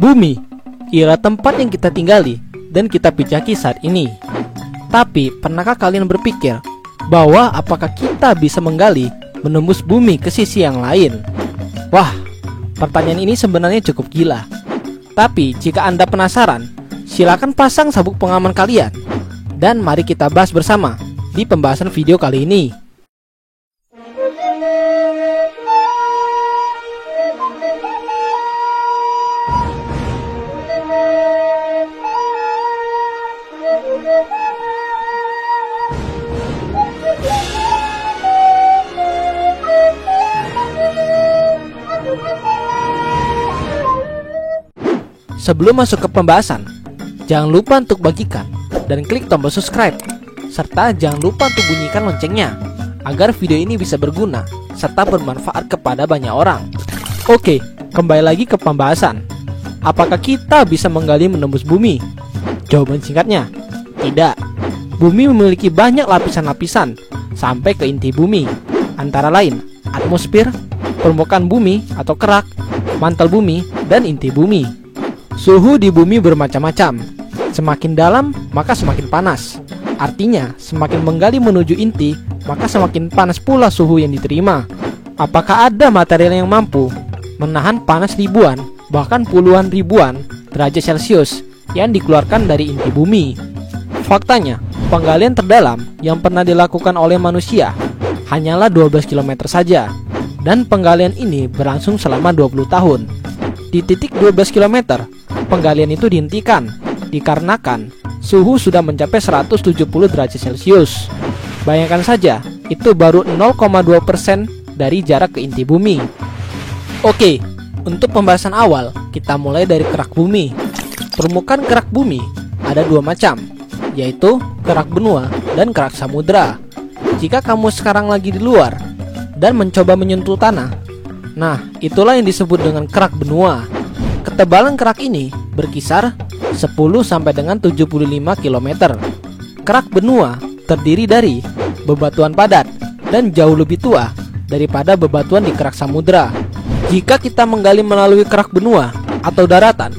Bumi ialah tempat yang kita tinggali dan kita pijaki saat ini. Tapi, pernahkah kalian berpikir bahwa apakah kita bisa menggali menembus bumi ke sisi yang lain? Wah, pertanyaan ini sebenarnya cukup gila. Tapi, jika Anda penasaran, silakan pasang sabuk pengaman kalian. Dan mari kita bahas bersama di pembahasan video kali ini. Sebelum masuk ke pembahasan, jangan lupa untuk bagikan dan klik tombol subscribe, serta jangan lupa untuk bunyikan loncengnya agar video ini bisa berguna serta bermanfaat kepada banyak orang. Oke, kembali lagi ke pembahasan. Apakah kita bisa menggali menembus bumi? Jawaban singkatnya, tidak. Bumi memiliki banyak lapisan-lapisan sampai ke inti bumi, antara lain atmosfer, permukaan bumi atau kerak, mantel bumi, dan inti bumi. Suhu di bumi bermacam-macam. Semakin dalam, maka semakin panas. Artinya, semakin menggali menuju inti, maka semakin panas pula suhu yang diterima. Apakah ada material yang mampu menahan panas ribuan, bahkan puluhan ribuan derajat Celcius yang dikeluarkan dari inti bumi? Faktanya, penggalian terdalam yang pernah dilakukan oleh manusia hanyalah 12 km saja. Dan penggalian ini berlangsung selama 20 tahun. Di titik 12 km, penggalian itu dihentikan dikarenakan suhu sudah mencapai 170 derajat Celcius. Bayangkan saja, itu baru 0,2% dari jarak ke inti bumi. Oke, untuk pembahasan awal, kita mulai dari kerak bumi. Permukaan kerak bumi ada dua macam, yaitu kerak benua dan kerak samudra. Jika kamu sekarang lagi di luar dan mencoba menyentuh tanah, nah, itulah yang disebut dengan kerak benua. Ketebalan kerak ini berkisar 10 sampai dengan 75 km. Kerak benua terdiri dari bebatuan padat dan jauh lebih tua daripada bebatuan di kerak samudra. Jika kita menggali melalui kerak benua atau daratan,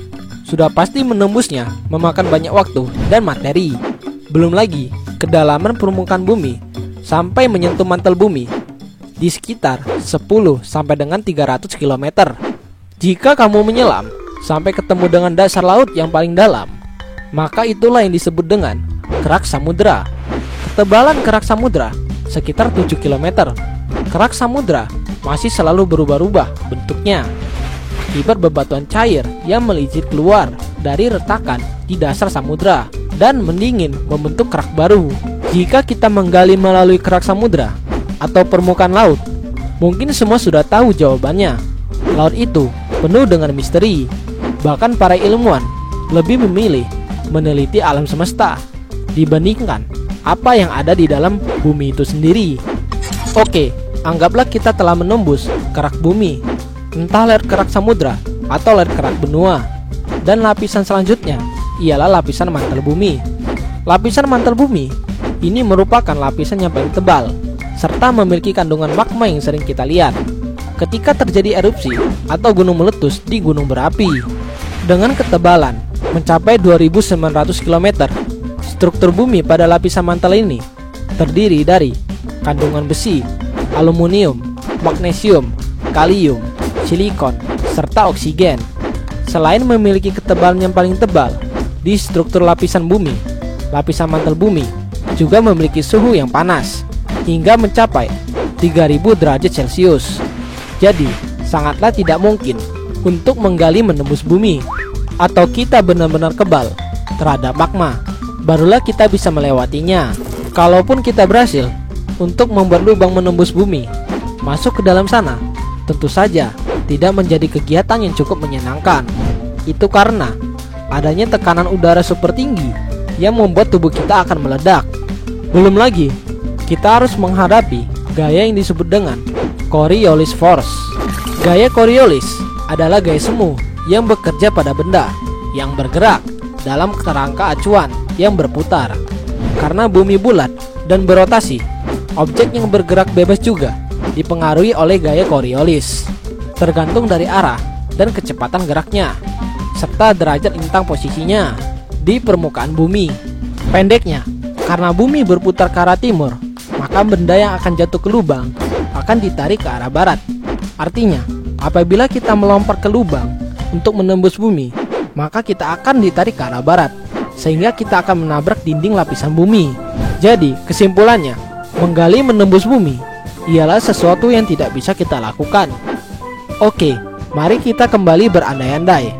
sudah pasti menembusnya memakan banyak waktu dan materi. Belum lagi kedalaman permukaan bumi sampai menyentuh mantel bumi di sekitar 10 sampai dengan 300 km. Jika kamu menyelam sampai ketemu dengan dasar laut yang paling dalam, maka itulah yang disebut dengan kerak samudra. Ketebalan kerak samudra sekitar 7 km. Kerak samudra masih selalu berubah-ubah bentuknya akibat bebatuan cair yang melejit keluar dari retakan di dasar samudra dan mendingin membentuk kerak baru. Jika kita menggali melalui kerak samudra atau permukaan laut, mungkin semua sudah tahu jawabannya. Laut itu penuh dengan misteri. Bahkan para ilmuwan lebih memilih meneliti alam semesta dibandingkan apa yang ada di dalam bumi itu sendiri. Oke, anggaplah kita telah menembus kerak bumi, entah lewat kerak samudra atau lewat kerak benua. Dan lapisan selanjutnya ialah lapisan mantel bumi. Lapisan mantel bumi ini merupakan lapisan yang paling tebal serta memiliki kandungan magma yang sering kita lihat ketika terjadi erupsi atau gunung meletus di gunung berapi. Dengan ketebalan mencapai 2900 km, struktur bumi pada lapisan mantel ini terdiri dari kandungan besi, aluminium, magnesium, kalium, silikon, serta oksigen. Selain memiliki ketebalan yang paling tebal di struktur lapisan bumi, lapisan mantel bumi juga memiliki suhu yang panas hingga mencapai 3000 derajat Celcius. Jadi, sangatlah tidak mungkin untuk menggali menembus bumi, atau kita benar-benar kebal terhadap magma, barulah kita bisa melewatinya. Kalaupun kita berhasil untuk membuat lubang menembus bumi masuk ke dalam sana, tentu saja tidak menjadi kegiatan yang cukup menyenangkan. Itu karena adanya tekanan udara super tinggi yang membuat tubuh kita akan meledak. Belum lagi, kita harus menghadapi gaya yang disebut dengan Coriolis Force. Gaya Coriolis adalah gaya semu yang bekerja pada benda yang bergerak dalam kerangka acuan yang berputar. Karena bumi bulat dan berotasi, objek yang bergerak bebas juga dipengaruhi oleh gaya Coriolis, tergantung dari arah dan kecepatan geraknya. serta derajat lintang posisinya di permukaan bumi. Pendeknya, karena bumi berputar ke arah timur, maka benda yang akan jatuh ke lubang akan ditarik ke arah barat. Artinya, apabila kita melompat ke lubang untuk menembus bumi, maka kita akan ditarik ke arah barat, sehingga kita akan menabrak dinding lapisan bumi. Jadi, kesimpulannya, menggali menembus bumi ialah sesuatu yang tidak bisa kita lakukan. Oke, mari kita kembali berandai-andai.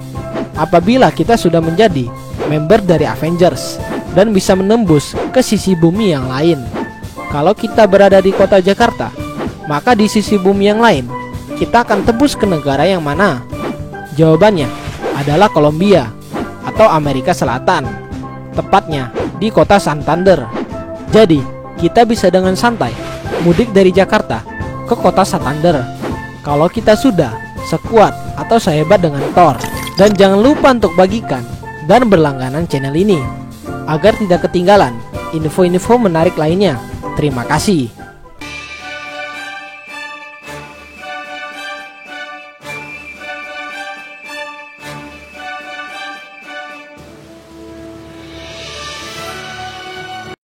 Apabila kita sudah menjadi member dari Avengers dan bisa menembus ke sisi bumi yang lain. Kalau kita berada di kota Jakarta, maka di sisi bumi yang lain kita akan tembus ke negara yang mana? Jawabannya adalah Kolombia atau Amerika Selatan, tepatnya di kota Santander. Jadi, kita bisa dengan santai mudik dari Jakarta ke kota Santander kalau kita sudah sekuat atau sehebat dengan Thor. Dan jangan lupa untuk bagikan dan berlangganan channel ini agar tidak ketinggalan info-info menarik lainnya. Terima kasih.